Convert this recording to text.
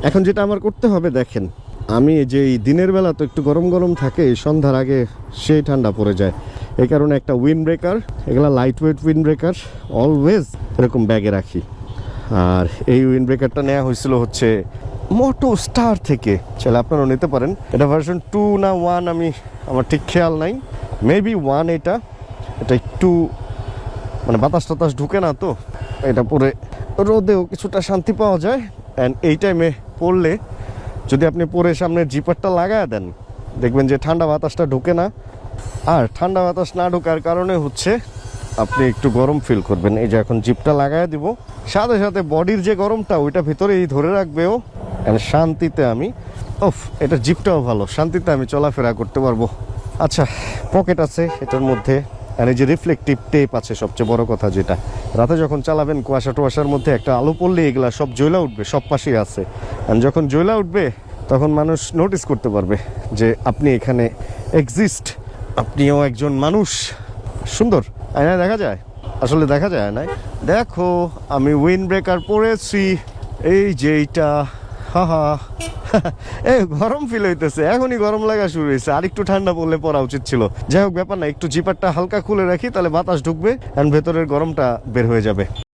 এখন যেটা আমার করতে হবে দেখেন, আমি যে এই দিনের বেলা তো একটু গরম গরম থাকে, সন্ধ্যার আগে সেই ঠান্ডা পড়ে যায়। এই কারণে একটা উইন্ড ব্রেকার, এগুলা light weight wind breaker always এরকম ব্যাগে রাখি। আর এই উইন্ড ব্রেকারটা নেওয়া হয়েছিল হচ্ছে মোটো স্টার থেকে, চাইলে আপনারাও নিতে পারেন। এটা ভার্সন 2 না 1 আমার ঠিক খেয়াল নাই, মেবি 1। এটা একটু মানে বাতাস টাতাস ঢুকে না, তো এটা পরে রোদেও কিছুটা শান্তি পাওয়া যায়। অ্যান্ড এই টাইমে পরলে যদি আপনি পরে সামনের জিপারটা লাগায় দেন, দেখবেন যে ঠান্ডা বাতাসটা ঢুকে না। আর ঠান্ডা বাতাস না ঢোকার কারণে হচ্ছে আপনি একটু গরম ফিল করবেন। এই যে এখন জিপটা লাগায় দিব, সাথে সাথে বডির যে গরমটা ওইটা ভিতরেই ধরে রাখবেও। অ্যান্ড শান্তিতে আমি এটা জিপটাও ভালো, শান্তিতে আমি চলাফেরা করতে পারবো। আচ্ছা, পকেট আছে এটার মধ্যে, আর এই যে রিফ্লেকটিভ টেপ আছে, সবচেয়ে বড় কথা যেটা, রাতে যখন চালাবেন কুয়াশা টুয়াশার মধ্যে একটা আলো পড়লে এগুলা সব জ্বলা উঠবে, সব পাশেই আছে। আর যখন জ্বলা উঠবে তখন মানুষ নোটিস করতে পারবে যে আপনি এখানে এক্সিস্ট, আপনিও একজন মানুষ। সুন্দর আয়নায় দেখা যায়, আসলে দেখা যায় আয়নায়। দেখো আমি উইন্ড ব্রেকার পরেছি, এই যে এইটা। হা এই গরম ফিল হইতেছে, এখনই গরম লাগা শুরু হয়েছে। আর একটু ঠান্ডা পড়লে পরা উচিত ছিল। যাই হোক, ব্যাপার না, একটু জিপারটা হালকা খুলে রাখি, তাহলে বাতাস ঢুকবে এন্ড ভেতরের গরমটা বের হয়ে যাবে।